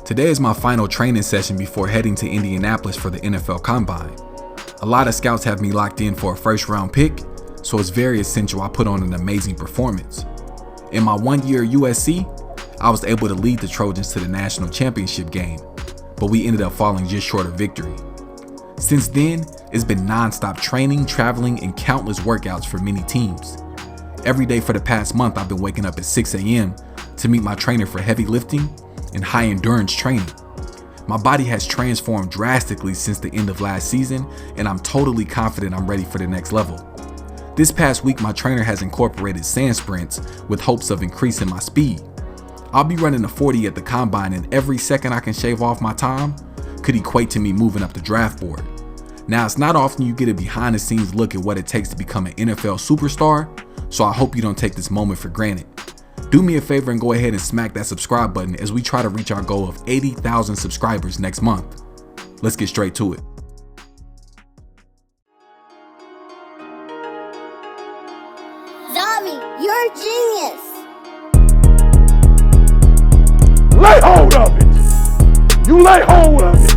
Today is my final training session before heading to Indianapolis for the NFL Combine. A lot of scouts have me locked in for a first round pick, so it's very essential I put on an amazing performance. In my 1 year at USC, I was able to lead the Trojans to the national championship game, but we ended up falling just short of victory. Since then, it's been non-stop training, traveling, and countless workouts for many teams. Every day for the past month, I've been waking up at 6 a.m. to meet my trainer for heavy lifting and high endurance training. My body has transformed drastically since the end of last season, and I'm totally confident I'm ready for the next level. This past week, my trainer has incorporated sand sprints with hopes of increasing my speed. I'll be running a 40 at the combine, and every second I can shave off my time could equate to me moving up the draft board. Now, it's not often you get a behind the scenes look at what it takes to become an NFL superstar, so I hope you don't take this moment for granted. Do me a favor and go ahead and smack that subscribe button as we try to reach our goal of 80,000 subscribers next month. Let's get straight to it. Zombie, you're a genius! Lay hold of it! You lay hold of it!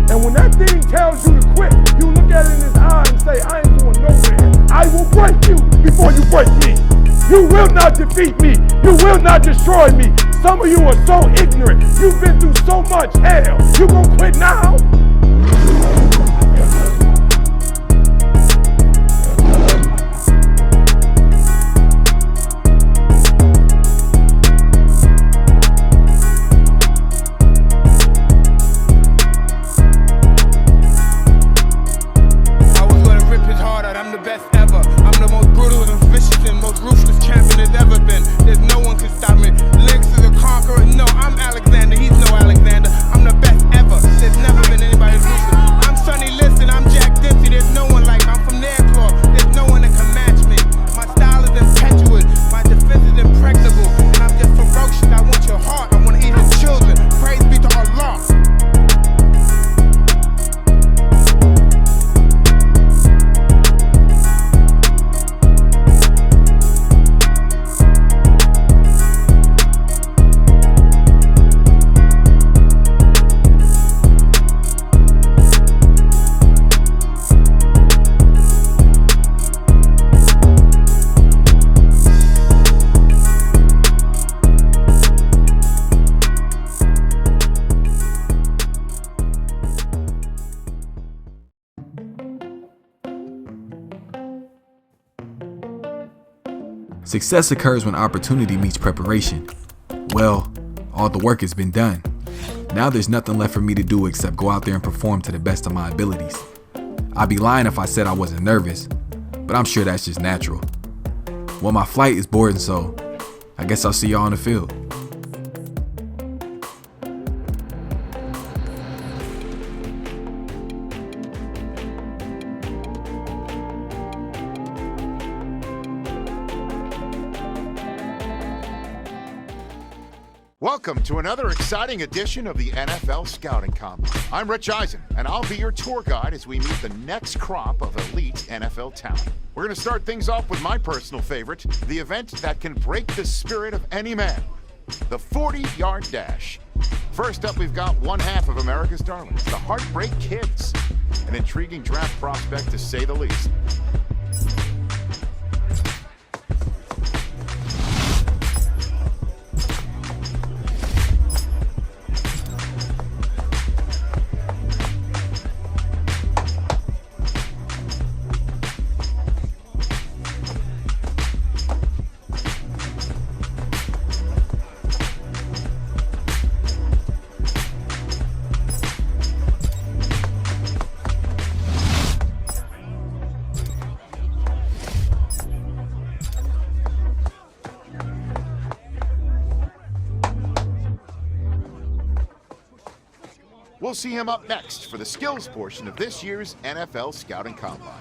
And when that thing tells you to quit, you look at it in his eye and say, I ain't going nowhere. I will break you before you break me. You will not defeat me. You will not destroy me. Some of you are so ignorant. You've been through so much hell. You gonna quit now? Success occurs when opportunity meets preparation. Well, all the work has been done. Now there's nothing left for me to do except go out there and perform to the best of my abilities. I'd be lying if I said I wasn't nervous, but I'm sure that's just natural. Well, my flight is boarding, so I guess I'll see y'all on the field. Welcome to another exciting edition of the NFL Scouting Combine. I'm Rich Eisen, and I'll be your tour guide as we meet the next crop of elite NFL talent. We're going to start things off with my personal favorite, the event that can break the spirit of any man, the 40-yard dash. First up, we've got one half of America's darlings, the Heartbreak Kids, an intriguing draft prospect to say the least. We'll see him up next for the skills portion of this year's NFL Scouting Combine.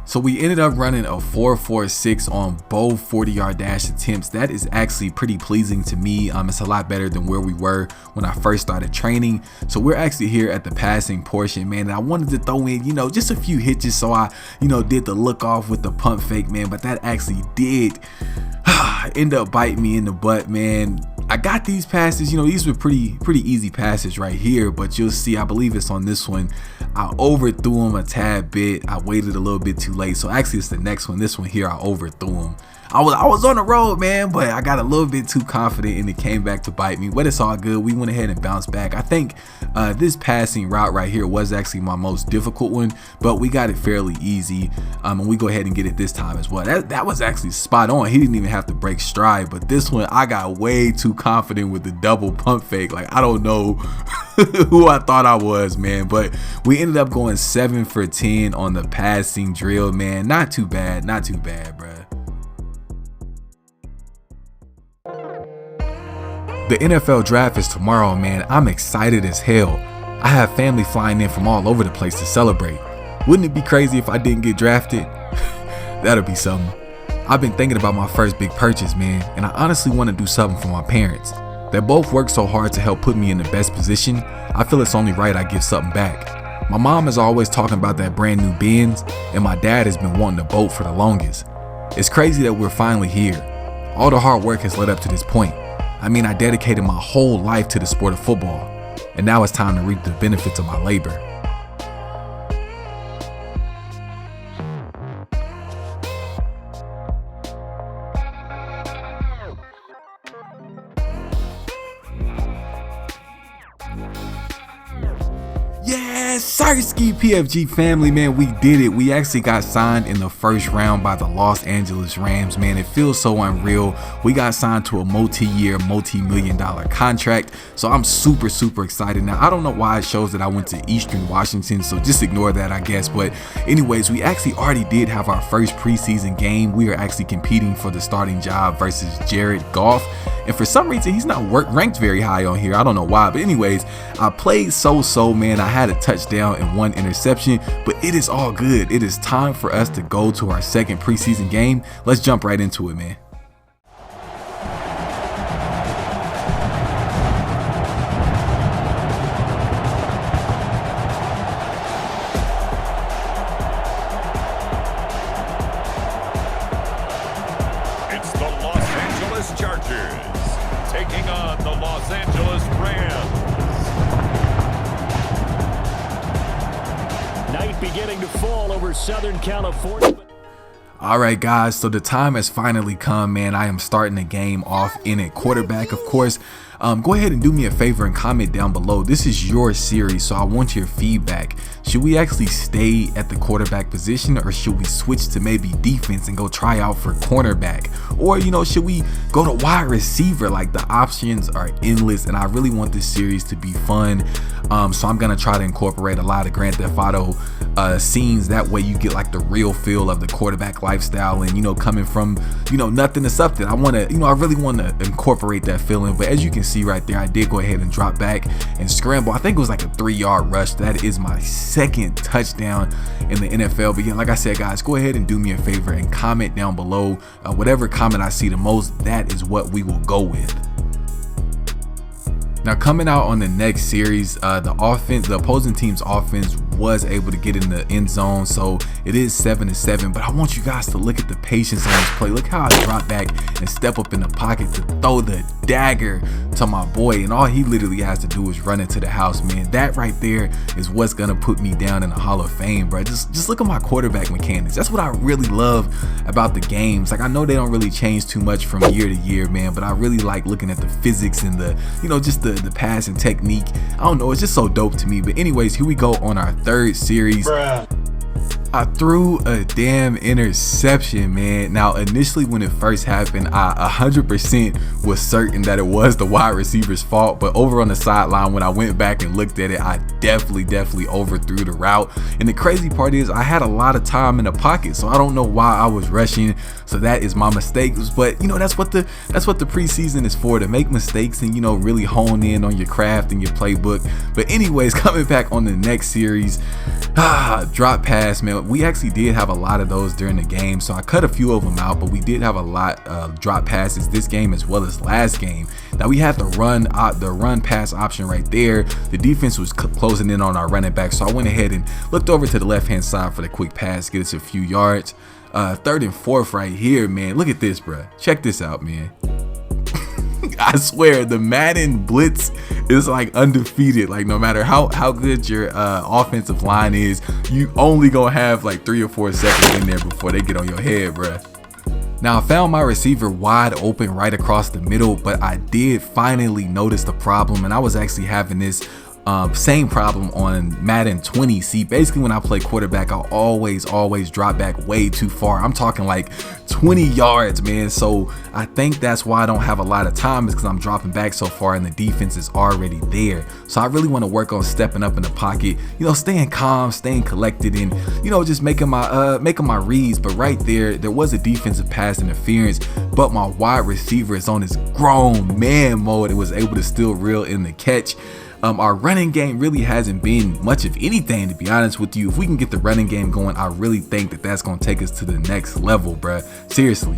So we ended up running a 4.46 on both 40-yard dash attempts. That is actually pretty pleasing to me. It's a lot better than where we were when I first started training. So we're actually here at the passing portion, man. And I wanted to throw in, just a few hitches. So I, did the look off with the pump fake, man. But that actually did end up biting me in the butt, man. I got these passes, these were pretty easy passes right here, but you'll see, I believe it's on this one, I overthrew him a tad bit. I waited a little bit too late. So actually it's the next one. This one here, I overthrew him. I was on the road, man, but I got a little bit too confident and it came back to bite me. But it's all good. We went ahead and bounced back. I think this passing route right here was actually my most difficult one, but we got it fairly easy. And we go ahead and get it this time as well. That was actually spot on. He didn't even have to break stride. But this one, I got way too confident with the double pump fake. Like, I don't know who I thought I was, man. But we ended up going 7 for 10 on the passing drill, man. Not too bad, bruh. The NFL draft is tomorrow, man. I'm excited as hell. I have family flying in from all over the place to celebrate. Wouldn't it be crazy if I didn't get drafted? That'll be something. I've been thinking about my first big purchase, man, and I honestly want to do something for my parents. They both worked so hard to help put me in the best position. I feel it's only right I give something back. My mom is always talking about that brand new Benz, and my dad has been wanting a boat for the longest. It's crazy that we're finally here. All the hard work has led up to this point. I mean, I dedicated my whole life to the sport of football, and now it's time to reap the benefits of my labor. Yes, Sirski PFG family, man, we did it. We actually got signed in the first round by the Los Angeles Rams, man. It feels so unreal. We got signed to a multi-year, multi-million-dollar contract, so I'm super excited. Now, I don't know why it shows that I went to Eastern Washington, so just ignore that, I guess. But anyways, we actually already did have our first preseason game. We are actually competing for the starting job versus Jared Goff. And for some reason, he's not ranked very high on here. I don't know why. But anyways, I played so, man. I had a touchdown and 1 interception, but it is all good. It is time for us to go to our second preseason game. Let's jump right into it, man. It's the Los Angeles Chargers taking on the Los Angeles Rams. Night beginning to fall over Southern California. All right, guys, so the time has finally come, man. I am starting the game off in at quarterback, of course. Go ahead and do me a favor and comment down below. This is your series, so I want your feedback. Should we actually stay at the quarterback position, or should we switch to maybe defense and go try out for cornerback? Or, should we go to wide receiver? Like, the options are endless, and I really want this series to be fun. So I'm gonna try to incorporate a lot of Grand Theft Auto scenes. That way you get like the real feel of the quarterback lifestyle, and coming from nothing to something. I really want to incorporate that feeling. But as you can see right there, I did go ahead and drop back and scramble. I think it was like a 3-yard rush. That is my second touchdown in the NFL. But yeah, like I said, guys, go ahead and do me a favor and comment down below. Whatever comment I see the most, that is what we will go with. Now, coming out on the next series, the opposing team's offense was able to get in the end zone, so it is 7-7. But I want you guys to look at the patience on this play. Look how I drop back and step up in the pocket to throw the dagger to my boy, and all he literally has to do is run into the house, man. That right there is what's gonna put me down in the Hall of Fame, bro. Just look at my quarterback mechanics. That's what I really love about the games. Like, I know they don't really change too much from year to year, man, but I really like looking at the physics and the just the passing technique. I don't know, it's just so dope to me. But anyways, here we go on our third series. Bruh. I threw a damn interception, man. Now, initially when it first happened, I 100% was certain that it was the wide receiver's fault. But over on the sideline, when I went back and looked at it, I definitely overthrew the route. And the crazy part is I had a lot of time in the pocket, so I don't know why I was rushing. So that is my mistake. But that's what the preseason is for, to make mistakes and really hone in on your craft and your playbook. But anyways, coming back on the next series, drop pass, man. We actually did have a lot of those during the game, so I cut a few of them out, but we did have a lot of drop passes this game as well as last game. Now, we had the run pass option right there. The defense was closing in on our running back, so I went ahead and looked over to the left hand side for the quick pass, get us a few yards. 3rd and 4th right here, man. Look at this, bro. Check this out, man. I swear, the Madden blitz is like undefeated. Like no matter how good your offensive line is, you only gonna have like 3 or 4 seconds in there before they get on your head, bruh. Now I found my receiver wide open right across the middle, but I did finally notice the problem, and I was actually having this same problem on Madden 20. See, basically when I play quarterback, I always drop back way too far. I'm talking like 20 yards, man. So I think that's why I don't have a lot of time, is because I'm dropping back so far and the defense is already there. So I really want to work on stepping up in the pocket, you know, staying calm, staying collected, and you know, just making my reads. But right there was a defensive pass interference, but my wide receiver is on his grown man mode and was able to still reel in the catch. Our running game really hasn't been much of anything, to be honest with you. If we can get the running game going, I really think that that's going to take us to the next level, bruh. Seriously.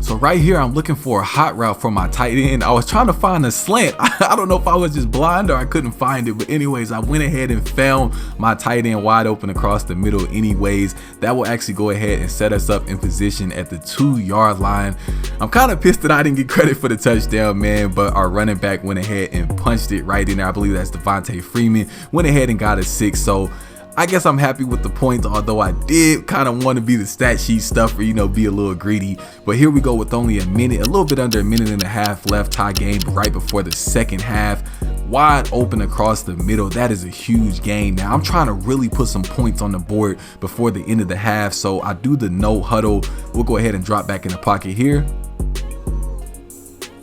So right here, I'm looking for a hot route for my tight end. I was trying to find a slant. I don't know if I was just blind or I couldn't find it. But anyways, I went ahead and found my tight end wide open across the middle anyways. That will actually go ahead and set us up in position at the 2-yard line. I'm kind of pissed that I didn't get credit for the touchdown, man. But our running back went ahead and punched it right in there. I believe that's Devontae Freeman. Went ahead and got a 6. So I guess I'm happy with the points, although I did kind of want to be the stat sheet stuffer, you know, be a little greedy. But here we go with only a little bit under a minute and a half left, tie game right before the second half. Wide open across the middle. That is a huge gain. Now I'm trying to really put some points on the board before the end of the half. So I do the no huddle. We'll go ahead and drop back in the pocket here.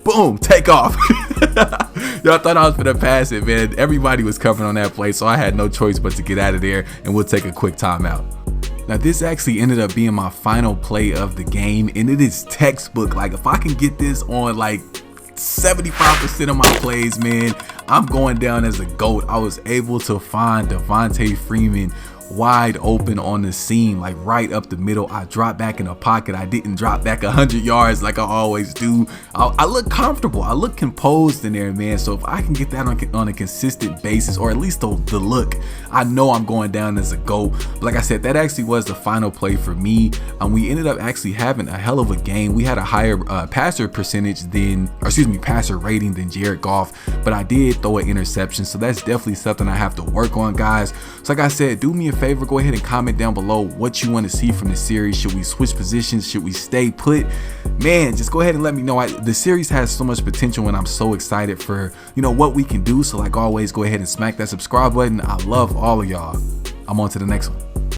Boom, take off. Y'all thought I was gonna pass it, man. Everybody was covering on that play, so I had no choice but to get out of there, and we'll take a quick timeout. Now this actually ended up being my final play of the game, and it is textbook. Like if I can get this on like 75% of my plays, man, I'm going down as a GOAT. I was able to find Devontae Freeman wide open on the seam, like right up the middle. I dropped back in the pocket. I didn't drop back 100 yards like I always do. I look comfortable. I look composed in there, man. So if I can get that on a consistent basis, or at least the look, I know I'm going down as a GOAT. But like I said, that actually was the final play for me. We ended up actually having a hell of a game. We had a higher passer rating than Jared Goff, but I did throw an interception. So that's definitely something I have to work on, guys. So like I said, do me a favor, go ahead and comment down below what you want to see from the series. Should we switch positions? Should we stay put? Man, just go ahead and let me know. The series has so much potential, and I'm so excited for, you know, what we can do. So like always, go ahead and smack that subscribe button. I love all of y'all. I'm on to the next one.